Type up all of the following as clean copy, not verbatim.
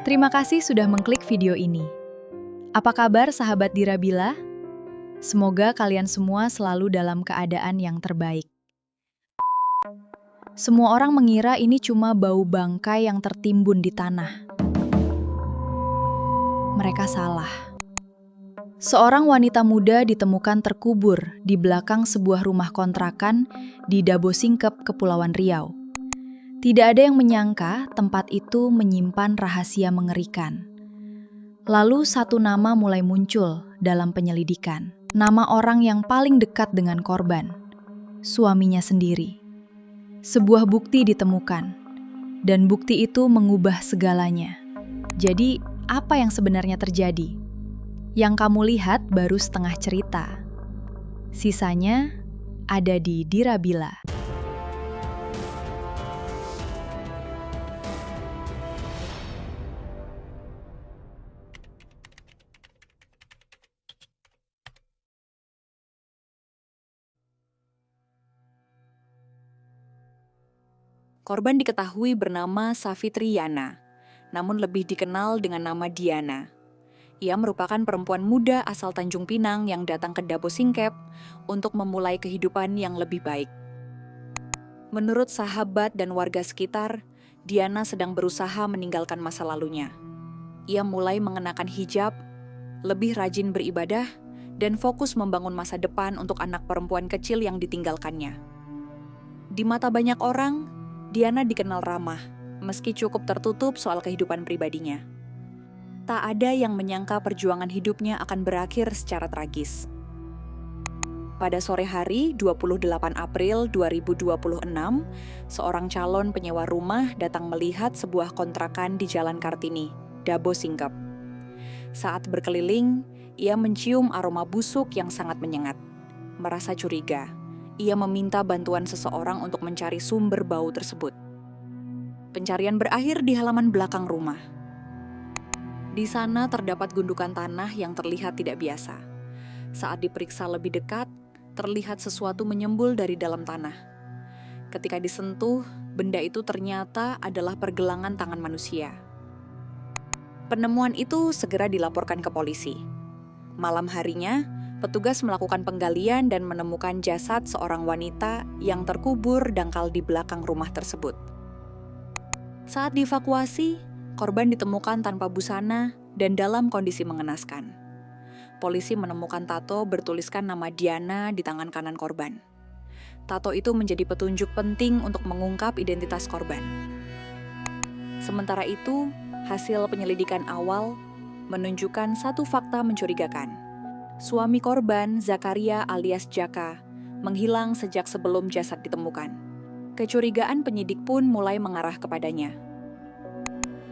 Terima kasih sudah mengklik video ini. Apa kabar sahabat Dirabila? Semoga kalian semua selalu dalam keadaan yang terbaik. Semua orang mengira ini cuma bau bangkai yang tertimbun di tanah. Mereka salah. Seorang wanita muda ditemukan terkubur di belakang sebuah rumah kontrakan di Dabo Singkep, Kepulauan Riau. Tidak ada yang menyangka tempat itu menyimpan rahasia mengerikan. Lalu satu nama mulai muncul dalam penyelidikan. Nama orang yang paling dekat dengan korban, suaminya sendiri. Sebuah bukti ditemukan, dan bukti itu mengubah segalanya. Jadi, apa yang sebenarnya terjadi? Yang kamu lihat baru setengah cerita. Sisanya ada di Dirabila. Korban diketahui bernama Safitri Yana, namun lebih dikenal dengan nama Diana. Ia merupakan perempuan muda asal Tanjung Pinang yang datang ke Dabo Singkep untuk memulai kehidupan yang lebih baik. Menurut sahabat dan warga sekitar, Diana sedang berusaha meninggalkan masa lalunya. Ia mulai mengenakan hijab, lebih rajin beribadah, dan fokus membangun masa depan untuk anak perempuan kecil yang ditinggalkannya. Di mata banyak orang, Diana dikenal ramah, meski cukup tertutup soal kehidupan pribadinya. Tak ada yang menyangka perjuangan hidupnya akan berakhir secara tragis. Pada sore hari 28 April 2026, seorang calon penyewa rumah datang melihat sebuah kontrakan di Jalan Kartini, Dabo Singkep. Saat berkeliling, ia mencium aroma busuk yang sangat menyengat. Merasa curiga, ia meminta bantuan seseorang untuk mencari sumber bau tersebut. Pencarian berakhir di halaman belakang rumah. Di sana terdapat gundukan tanah yang terlihat tidak biasa. Saat diperiksa lebih dekat, terlihat sesuatu menyembul dari dalam tanah. Ketika disentuh, benda itu ternyata adalah pergelangan tangan manusia. Penemuan itu segera dilaporkan ke polisi. Malam harinya, petugas melakukan penggalian dan menemukan jasad seorang wanita yang terkubur dangkal di belakang rumah tersebut. Saat dievakuasi, korban ditemukan tanpa busana dan dalam kondisi mengenaskan. Polisi menemukan tato bertuliskan nama Diana di tangan kanan korban. Tato itu menjadi petunjuk penting untuk mengungkap identitas korban. Sementara itu, hasil penyelidikan awal menunjukkan satu fakta mencurigakan. Suami korban, Zakaria alias Jaka, menghilang sejak sebelum jasad ditemukan. Kecurigaan penyidik pun mulai mengarah kepadanya.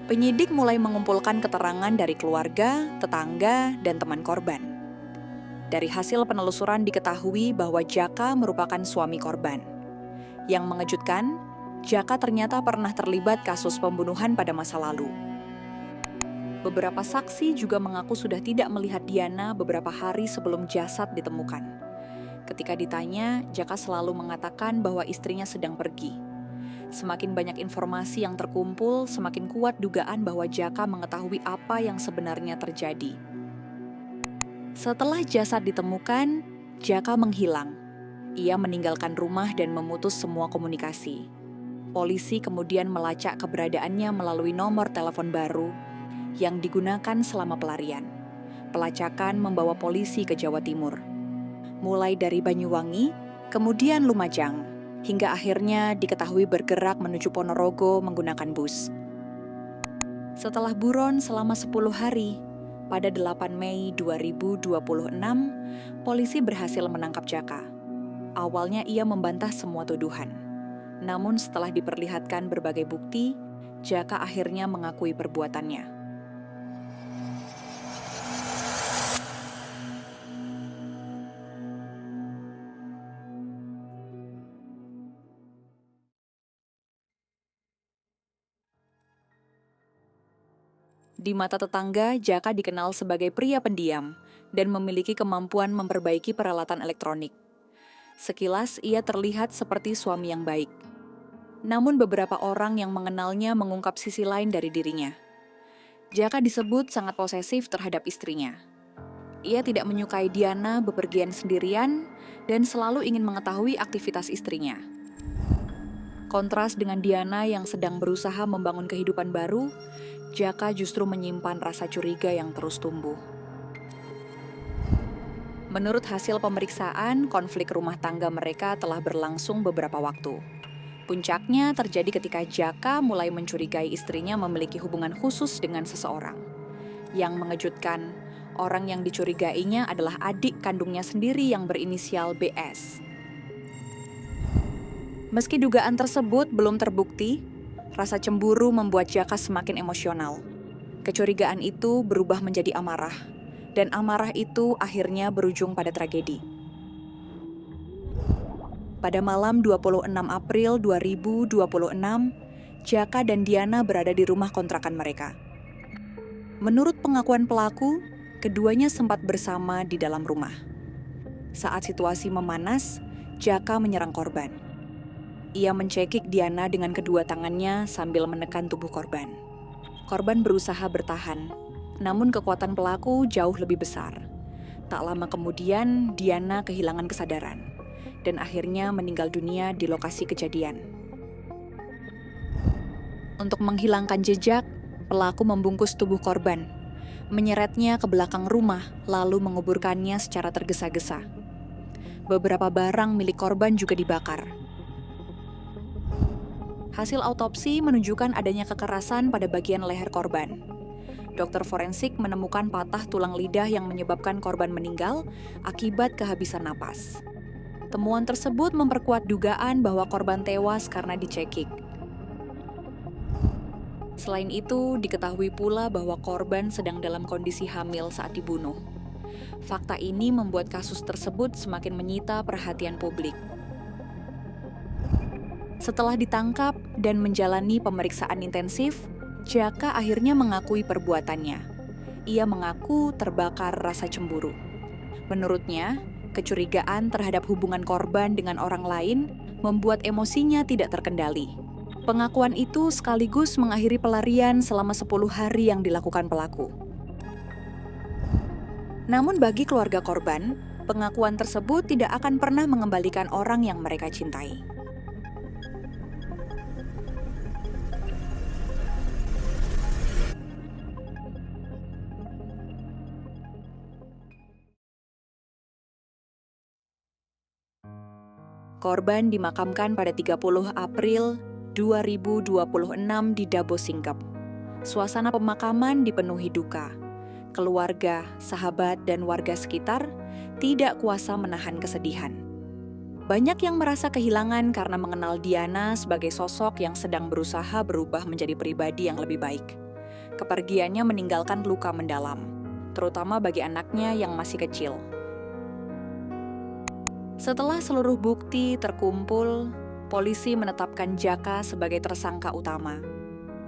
Penyidik mulai mengumpulkan keterangan dari keluarga, tetangga, dan teman korban. Dari hasil penelusuran diketahui bahwa Jaka merupakan suami korban. Yang mengejutkan, Jaka ternyata pernah terlibat kasus pembunuhan pada masa lalu. Beberapa saksi juga mengaku sudah tidak melihat Diana beberapa hari sebelum jasad ditemukan. Ketika ditanya, Jaka selalu mengatakan bahwa istrinya sedang pergi. Semakin banyak informasi yang terkumpul, semakin kuat dugaan bahwa Jaka mengetahui apa yang sebenarnya terjadi. Setelah jasad ditemukan, Jaka menghilang. Ia meninggalkan rumah dan memutus semua komunikasi. Polisi kemudian melacak keberadaannya melalui nomor telepon baru yang digunakan selama pelarian. Pelacakan membawa polisi ke Jawa Timur. Mulai dari Banyuwangi, kemudian Lumajang, hingga akhirnya diketahui bergerak menuju Ponorogo menggunakan bus. Setelah buron selama 10 hari, pada 8 Mei 2026, polisi berhasil menangkap Jaka. Awalnya ia membantah semua tuduhan. Namun setelah diperlihatkan berbagai bukti, Jaka akhirnya mengakui perbuatannya. Di mata tetangga, Jaka dikenal sebagai pria pendiam dan memiliki kemampuan memperbaiki peralatan elektronik. Sekilas ia terlihat seperti suami yang baik. Namun beberapa orang yang mengenalnya mengungkap sisi lain dari dirinya. Jaka disebut sangat posesif terhadap istrinya. Ia tidak menyukai Diana bepergian sendirian dan selalu ingin mengetahui aktivitas istrinya. Kontras dengan Diana yang sedang berusaha membangun kehidupan baru, Jaka justru menyimpan rasa curiga yang terus tumbuh. Menurut hasil pemeriksaan, konflik rumah tangga mereka telah berlangsung beberapa waktu. Puncaknya terjadi ketika Jaka mulai mencurigai istrinya memiliki hubungan khusus dengan seseorang. Yang mengejutkan, orang yang dicurigainya adalah adik kandungnya sendiri yang berinisial BS. Meski dugaan tersebut belum terbukti, rasa cemburu membuat Jaka semakin emosional. Kecurigaan itu berubah menjadi amarah, dan amarah itu akhirnya berujung pada tragedi. Pada malam 26 April 2026, Jaka dan Diana berada di rumah kontrakan mereka. Menurut pengakuan pelaku, keduanya sempat bersama di dalam rumah. Saat situasi memanas, Jaka menyerang korban. Ia mencekik Diana dengan kedua tangannya sambil menekan tubuh korban. Korban berusaha bertahan, namun kekuatan pelaku jauh lebih besar. Tak lama kemudian, Diana kehilangan kesadaran dan akhirnya meninggal dunia di lokasi kejadian. Untuk menghilangkan jejak, pelaku membungkus tubuh korban, menyeretnya ke belakang rumah, lalu menguburkannya secara tergesa-gesa. Beberapa barang milik korban juga dibakar. Hasil autopsi menunjukkan adanya kekerasan pada bagian leher korban. Dokter forensik menemukan patah tulang lidah yang menyebabkan korban meninggal akibat kehabisan napas. Temuan tersebut memperkuat dugaan bahwa korban tewas karena dicekik. Selain itu, diketahui pula bahwa korban sedang dalam kondisi hamil saat dibunuh. Fakta ini membuat kasus tersebut semakin menyita perhatian publik. Setelah ditangkap dan menjalani pemeriksaan intensif, Jaka akhirnya mengakui perbuatannya. Ia mengaku terbakar rasa cemburu. Menurutnya, kecurigaan terhadap hubungan korban dengan orang lain membuat emosinya tidak terkendali. Pengakuan itu sekaligus mengakhiri pelarian selama 10 hari yang dilakukan pelaku. Namun bagi keluarga korban, pengakuan tersebut tidak akan pernah mengembalikan orang yang mereka cintai. Korban dimakamkan pada 30 April 2026 di Dabo Singkep. Suasana pemakaman dipenuhi duka. Keluarga, sahabat, dan warga sekitar tidak kuasa menahan kesedihan. Banyak yang merasa kehilangan karena mengenal Diana sebagai sosok yang sedang berusaha berubah menjadi pribadi yang lebih baik. Kepergiannya meninggalkan luka mendalam, terutama bagi anaknya yang masih kecil. Setelah seluruh bukti terkumpul, polisi menetapkan Jaka sebagai tersangka utama.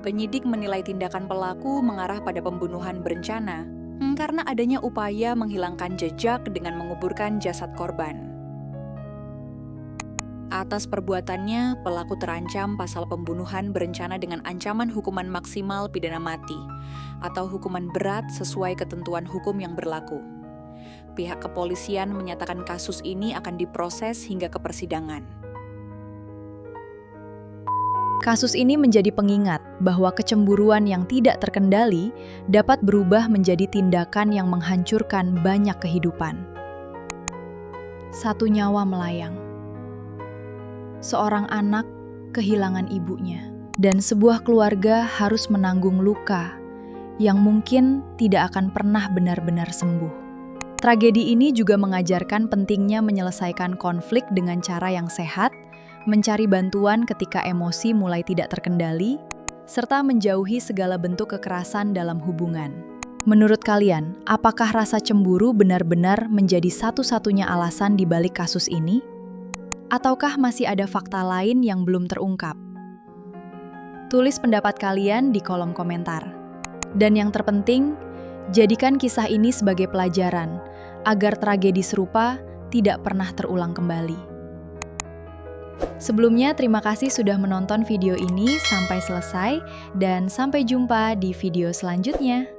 Penyidik menilai tindakan pelaku mengarah pada pembunuhan berencana karena adanya upaya menghilangkan jejak dengan menguburkan jasad korban. Atas perbuatannya, pelaku terancam pasal pembunuhan berencana dengan ancaman hukuman maksimal pidana mati atau hukuman berat sesuai ketentuan hukum yang berlaku. Pihak kepolisian menyatakan kasus ini akan diproses hingga ke persidangan. Kasus ini menjadi pengingat bahwa kecemburuan yang tidak terkendali dapat berubah menjadi tindakan yang menghancurkan banyak kehidupan. Satu nyawa melayang. Seorang anak kehilangan ibunya, dan sebuah keluarga harus menanggung luka yang mungkin tidak akan pernah benar-benar sembuh. Tragedi ini juga mengajarkan pentingnya menyelesaikan konflik dengan cara yang sehat, mencari bantuan ketika emosi mulai tidak terkendali, serta menjauhi segala bentuk kekerasan dalam hubungan. Menurut kalian, apakah rasa cemburu benar-benar menjadi satu-satunya alasan di balik kasus ini? Ataukah masih ada fakta lain yang belum terungkap? Tulis pendapat kalian di kolom komentar. Dan yang terpenting, jadikan kisah ini sebagai pelajaran agar tragedi serupa tidak pernah terulang kembali. Sebelumnya, terima kasih sudah menonton video ini sampai selesai, dan sampai jumpa di video selanjutnya.